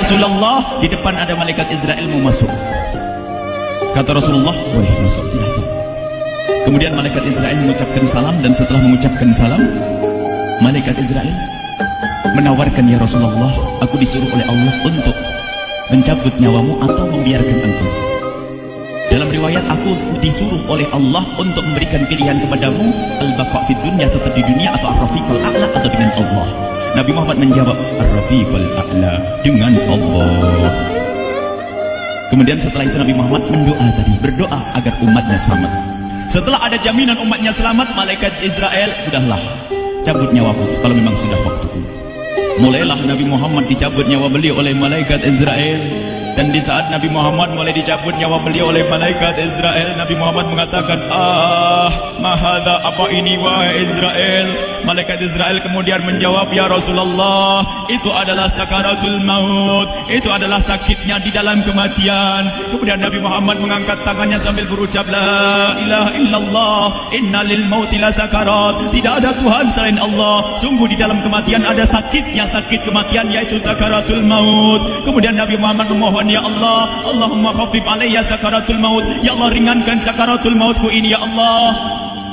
Rasulullah, di depan ada malaikat Israel mau masuk. Kata Rasulullah, boleh masuk, silakan. Kemudian malaikat Israel mengucapkan salam, dan setelah mengucapkan salam, malaikat Israel menawarkan, ya Rasulullah, aku disuruh oleh Allah untuk mencabut nyawamu atau membiarkan engkau. Dalam riwayat, aku disuruh oleh Allah untuk memberikan pilihan kepadamu, al-baqa fid dunya, tetap di dunia, atau ar-rafiqul a'la, atau dengan Allah. Nabi Muhammad menjawab, ar-rafiqul a'la, dengan Allah. Kemudian setelah itu Nabi Muhammad berdoa agar umatnya selamat. Setelah ada jaminan umatnya selamat, malaikat Israel, sudahlah, cabut nyawaku kalau memang sudah waktuku. Mulailah Nabi Muhammad dicabut nyawa beliau oleh malaikat Israel. Dan di saat Nabi Muhammad mulai dicabut nyawa beliau oleh malaikat Israel, Nabi Muhammad mengatakan, mahadha, apa ini wahai Israel? Malaikat Israel kemudian menjawab, ya Rasulullah, itu adalah sakaratul maut, itu adalah sakitnya di dalam kematian. Kemudian Nabi Muhammad mengangkat tangannya sambil berucap, la ilaha illallah, inna lil mauti la sakarat, tidak ada Tuhan selain Allah, sungguh di dalam kematian ada sakitnya, sakit kematian, yaitu sakaratul maut. Kemudian Nabi Muhammad memohon, ya Allah, Allahumma khafif alayya sakaratul maut, ya Allah, ringankan sakaratul mautku ini, ya Allah.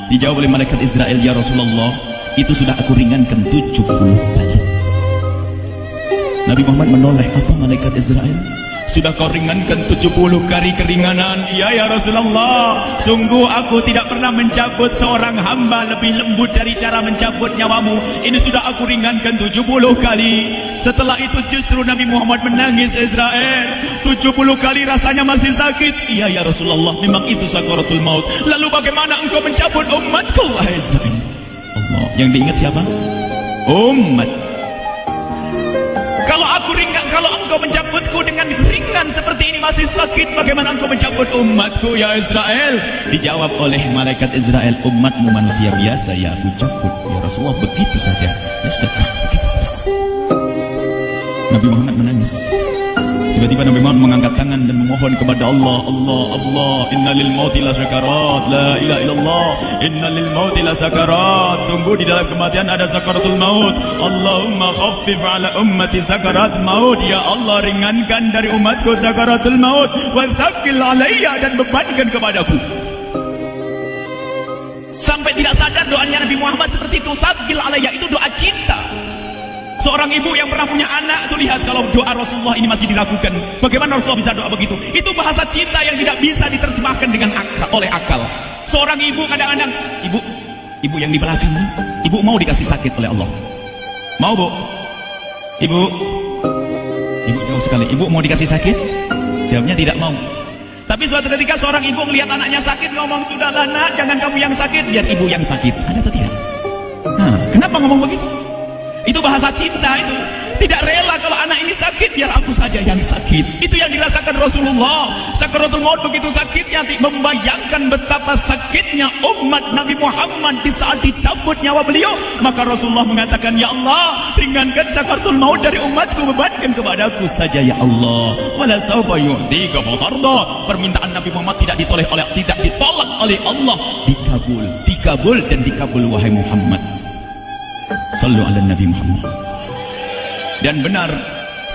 Dijawab oleh malaikat Israel, ya Rasulullah, itu sudah aku ringankan 70 kali. Nabi Muhammad menoleh, apa malaikat Israel? Sudah kau ringankan 70 kali keringanan? Ya Rasulullah, sungguh aku tidak pernah mencabut seorang hamba lebih lembut dari cara mencabut nyawamu. Ini sudah aku ringankan 70 kali. Setelah itu justru Nabi Muhammad menangis, Israel, 70 kali rasanya masih sakit. Iya ya Rasulullah, memang itu sakaratul maut. Lalu bagaimana engkau mencabut umatku, wahai Israel? Allah, yang diingat siapa? Umat. Kalau engkau mencabutku dengan ringan seperti ini masih sakit, bagaimana engkau mencabut umatku, ya Israel? Dijawab oleh malaikat Israel, umatmu manusia biasa, ya aku cabut, ya Rasulullah, begitu saja. Ya sudah, begitu terus. Nabi Muhammad menangis. Tiba-tiba Nabi Muhammad mengangkat tangan dan memohon kepada Allah, Allah, inna lil mauti la sakarat, la ilaha illallah, inna lil mauti la sakarat, sungguh di dalam kematian ada sakaratul maut. Allahumma khaffif ala ummati sakarat maut, ya Allah, ringankan dari umatku sakaratul maut, wa tsaqqil alayya, dan bebankan kepadaku. Sampai tidak sadar doanya Nabi Muhammad seperti itu, tsaqqil alayya, itu doa cinta. Seorang ibu yang pernah punya anak itu lihat kalau doa Rasulullah ini masih dilakukan. Bagaimana Rasulullah bisa doa begitu? Itu bahasa cinta yang tidak bisa diterjemahkan dengan oleh akal. Seorang ibu kadang-kadang, ibu yang di belakang, ibu mau dikasih sakit oleh Allah? Mau, Bu? Ibu jauh sekali. Ibu mau dikasih sakit? Jawabnya tidak mau. Tapi suatu ketika seorang ibu melihat anaknya sakit, ngomong, sudahlah nak, jangan kamu yang sakit, biar ibu yang sakit. Ada atau tidak? Kenapa ngomong begitu? Itu bahasa cinta itu. Tidak rela kalau anak ini sakit, biar aku saja yang sakit. Itu yang dirasakan Rasulullah. Sakaratul maut begitu sakitnya, membayangkan betapa sakitnya umat Nabi Muhammad di saat dicabut nyawa beliau. Maka Rasulullah mengatakan, ya Allah, ringankan sakaratul maut dari umatku, bebankan kepadaku saja, ya Allah. Wala sawfa yu'tika fatarda. Permintaan Nabi Muhammad tidak ditolak oleh Allah, dikabul dan dikabul, wahai Muhammad. Sallu ala Nabi Muhammad. Dan benar,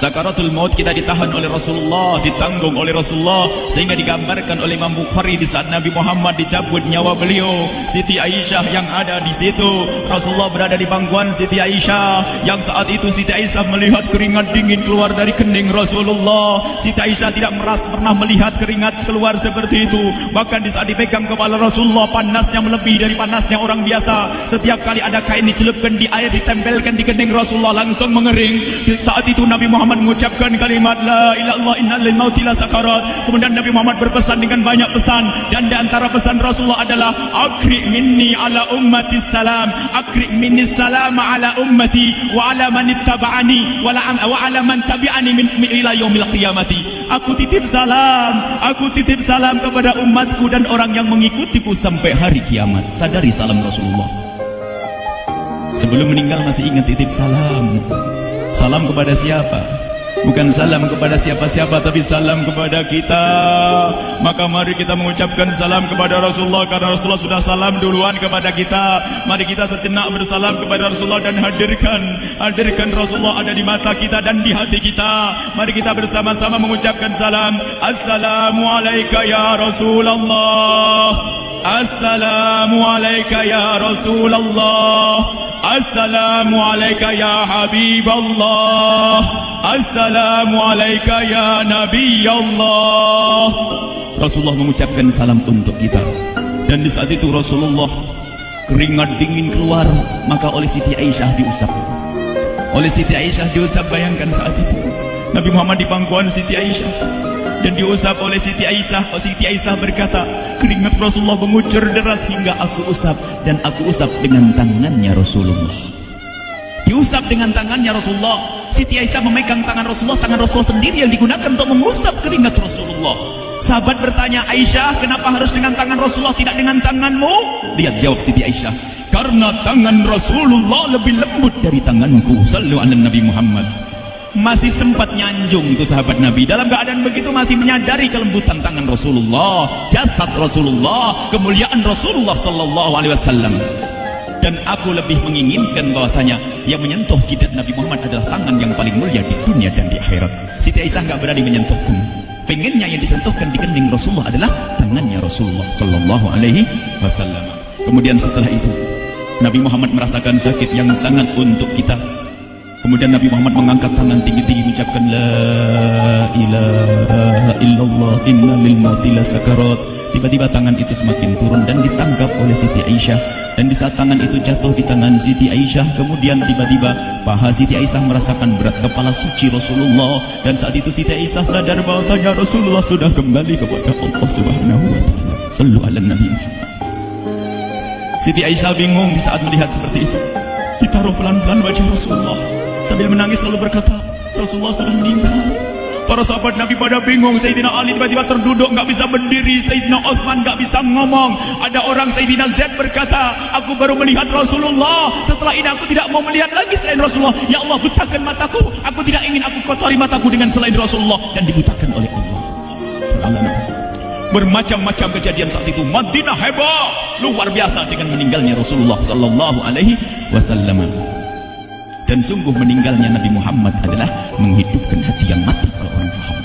sakaratul maut kita ditahan oleh Rasulullah, ditanggung oleh Rasulullah, sehingga digambarkan oleh Imam Bukhari di saat Nabi Muhammad dicabut nyawa beliau, Siti Aisyah yang ada di situ. Rasulullah berada di pangkuan Siti Aisyah, yang saat itu Siti Aisyah melihat keringat dingin keluar dari kening Rasulullah. Siti Aisyah tidak pernah melihat keringat keluar seperti itu. Bahkan di saat dipegang kepala Rasulullah, panasnya melebihi dari panasnya orang biasa. Setiap kali ada kain dicelupkan di air, ditempelkan di kening Rasulullah, langsung mengering. Saat itu Nabi Muhammad mengucapkan kalimat la ilaha illallah, innal lil mauti la sakarat. Kemudian Nabi Muhammad berpesan dengan banyak pesan, dan di antara pesan Rasulullah adalah akri minni ala ummati salam, akri minni salam ala ummati wa ala man ittaba'ani wa ala man tabi'ani min ila yaumil qiyamati. Aku titip salam kepada umatku dan orang yang mengikutiku sampai hari kiamat. Sadari salam Rasulullah. Sebelum meninggal masih ingat titip salam. Salam kepada siapa? Bukan salam kepada siapa-siapa, tapi salam kepada kita. Maka mari kita mengucapkan salam kepada Rasulullah, karena Rasulullah sudah salam duluan kepada kita. Mari kita sejenak bersalam kepada Rasulullah dan hadirkan Rasulullah ada di mata kita dan di hati kita. Mari kita bersama-sama mengucapkan salam. Assalamualaikum ya Rasulullah. Assalamualaikum ya Rasulullah. Assalamualaikum ya Habiballah. Assalamualaikum ya Nabi Allah. Rasulullah mengucapkan salam untuk kita. Dan di saat itu Rasulullah keringat dingin keluar, maka oleh Siti Aisyah diusap. Oleh Siti Aisyah diusap, bayangkan saat itu Nabi Muhammad di pangkuan Siti Aisyah dan diusap oleh Siti Aisyah. Siti Aisyah berkata, keringat Rasulullah mengucur deras hingga aku usap, dan aku usap dengan tangannya Rasulullah. Diusap dengan tangannya Rasulullah. Siti Aisyah memegang tangan Rasulullah sendiri yang digunakan untuk mengusap keringat Rasulullah. Sahabat bertanya, Aisyah, kenapa harus dengan tangan Rasulullah, tidak dengan tanganmu? Lihat jawab Siti Aisyah, karena tangan Rasulullah lebih lembut dari tanganku. Sallu ala Nabi Muhammad. Masih sempat nyanjung tuh sahabat Nabi. Dalam keadaan begitu masih menyadari kelembutan tangan Rasulullah, jasad Rasulullah, kemuliaan Rasulullah sallallahu alaihi wasallam. Dan aku lebih menginginkan bahwasanya yang menyentuh jidat Nabi Muhammad adalah tangan yang paling mulia di dunia dan di akhirat. Siti Aisyah enggak berani menyentuhkan. Pengennya yang disentuhkan di kening Rasulullah adalah tangannya Rasulullah sallallahu alaihi wasallam. Kemudian setelah itu Nabi Muhammad merasakan sakit yang sangat untuk kita. Kemudian Nabi Muhammad mengangkat tangan tinggi-tinggi mengucapkan la ilaha illallah inna lil mauti lasakarat. Tiba-tiba tangan itu semakin turun dan ditangkap oleh Siti Aisyah. Dan di saat tangan itu jatuh di tangan Siti Aisyah, kemudian tiba-tiba paha Siti Aisyah merasakan berat kepala suci Rasulullah. Dan saat itu Siti Aisyah sadar bahwasanya Rasulullah sudah kembali kepada Allah Subhanahu wa taala. Sallu ala Nabi Muhammad. Siti Aisyah bingung di saat melihat seperti itu. Ditaruh pelan-pelan wajah Rasulullah. Sambil menangis lalu berkata, Rasulullah sudah meninggal. Para sahabat Nabi pada bingung. Sayyidina Ali tiba-tiba terduduk, nggak bisa berdiri. Sayyidina Utsman nggak bisa ngomong. Ada orang, Sayyidina Zaid berkata, aku baru melihat Rasulullah. Setelah ini aku tidak mau melihat lagi selain Rasulullah. Ya Allah, butakan mataku. Aku tidak ingin aku kotori mataku dengan selain Rasulullah. Dan dibutakan oleh Allah. Bermacam-macam kejadian saat itu. Madinah heboh, luar biasa dengan meninggalnya Rasulullah sallallahu alaihi wasallam. Dan sungguh meninggalnya Nabi Muhammad adalah menghidupkan hati yang mati kalau orang faham.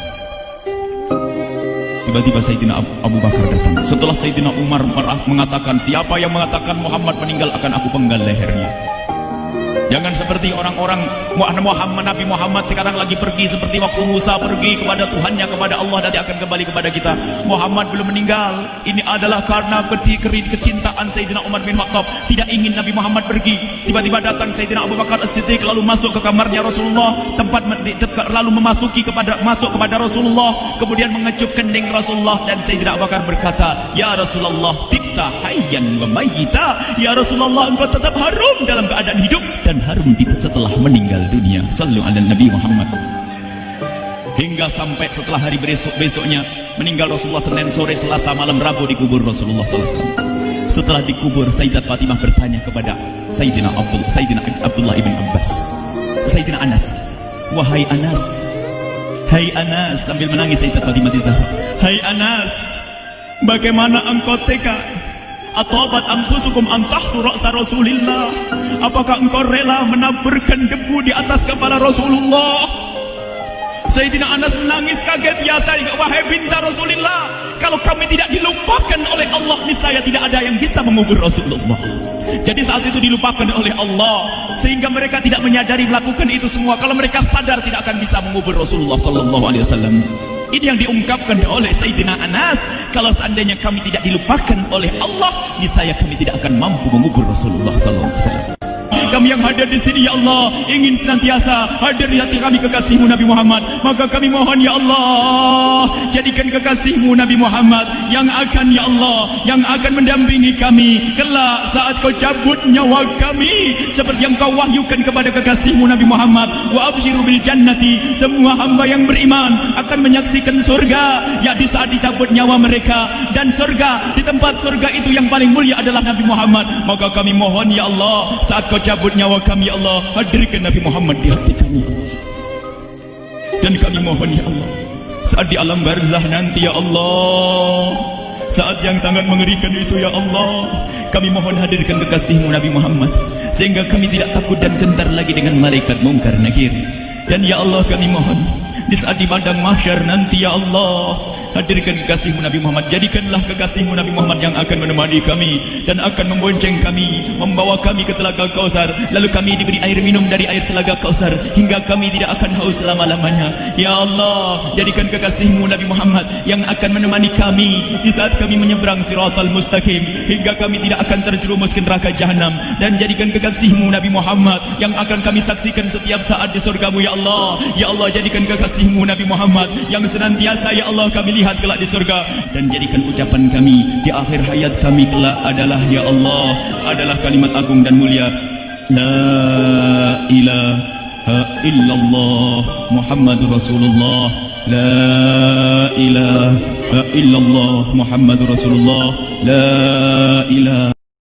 Tiba-tiba Sayyidina Abu Bakar datang. Setelah Sayyidina Umar mengatakan, siapa yang mengatakan Muhammad meninggal akan aku penggal lehernya. Jangan seperti orang-orang Nabi Muhammad sekarang lagi pergi seperti waktu Musa pergi kepada Tuhannya, kepada Allah, nanti akan kembali kepada kita. Muhammad belum meninggal. Ini adalah karena kecintaan Sayyidina Umar bin Khattab, tidak ingin Nabi Muhammad pergi. Tiba-tiba datang Sayyidina Abu Bakar As-Siddiq lalu masuk ke kamarnya Rasulullah, lalu masuk kepada Rasulullah, kemudian mengecup kening Rasulullah. Dan Sayyidina Abu Bakar berkata, ya Rasulullah, tibta hayyan wa mayyita. Ya Rasulullah, engkau tetap harum dalam keadaan hidup dan harum setelah meninggal dunia. Sallu ala Nabi Muhammad. Hingga sampai setelah hari besoknya meninggal Rasulullah Senin sore, Selasa malam, Rabu dikubur Rasulullah SAW. Setelah dikubur, Sayyidat Fatimah bertanya kepada Sayyidina Abdullah ibn Abbas, Sayyidina Anas, wahai Anas, hai Anas, sambil menangis Sayyidat Fatimah di Zahra, hai Anas, bagaimana engkau tega? Atabat anfusukum an tahtu ra'sa Rasulillah. Apakah engkau rela menaburkan debu di atas kepala Rasulullah? Sayyidina Anas menangis kaget, ya saya, wahai binta Rasulillah, kalau kami tidak dilupakan oleh Allah, niscaya tidak ada yang bisa mengubur Rasulullah. Jadi saat itu dilupakan oleh Allah, sehingga mereka tidak menyadari melakukan itu semua. Kalau mereka sadar, tidak akan bisa mengubur Rasulullah sallallahu alaihi wasallam. Ini yang diungkapkan oleh Sayyidina Anas. Kalau seandainya kami tidak dilupakan oleh Allah, niscaya kami tidak akan mampu mengubur Rasulullah sallallahu alaihi wasallam. Kami yang hadir di sini, ya Allah, ingin senantiasa hadir di hati kami kekasihmu Nabi Muhammad. Maka kami mohon, ya Allah, jadikan kekasihmu Nabi Muhammad yang akan, ya Allah, yang akan mendampingi kami kelak saat kau cabut nyawa kami, seperti yang kau wahyukan kepada kekasihmu Nabi Muhammad. Wa abshiru bil jannati, semua hamba yang beriman akan menyaksikan surga, ya, di saat dicabut nyawa mereka. Dan surga, di tempat surga itu yang paling mulia adalah Nabi Muhammad. Maka kami mohon, ya Allah, saat kau cabut nyawa kami, ya Allah, hadirkan Nabi Muhammad di hati kami, ya Allah. Dan kami mohon ya Allah, saat di alam barzah nanti ya Allah, saat yang sangat mengerikan itu ya Allah, kami mohon hadirkan kekasih-Mu Nabi Muhammad, sehingga kami tidak takut dan gentar lagi dengan malaikat mungkar nakir. Dan ya Allah kami mohon, di saat di padang mahsyar nanti ya Allah, hadirkan kekasih-Mu Nabi Muhammad. Jadikanlah kekasih-Mu Nabi Muhammad yang akan menemani kami dan akan membonceng kami, membawa kami ke telaga Kausar. Lalu kami diberi air minum dari air telaga Kausar hingga kami tidak akan haus selama-lamanya. Ya Allah, jadikan kekasih-Mu Nabi Muhammad yang akan menemani kami di saat kami menyeberang Siratal Mustaqim hingga kami tidak akan terjerumus ke neraka Jahanam. Dan jadikan kekasih-Mu Nabi Muhammad yang akan kami saksikan setiap saat di surga-Mu ya Allah. Ya Allah, jadikan kekasih-Mu Nabi Muhammad yang senantiasa ya Allah kami lihat kelak di surga. Dan jadikan ucapan kami di akhir hayat kami kelak adalah ya Allah, adalah kalimat agung dan mulia, La ilaha illallah Muhammadur Rasulullah, La ilaha illallah Muhammadur Rasulullah, La ilaha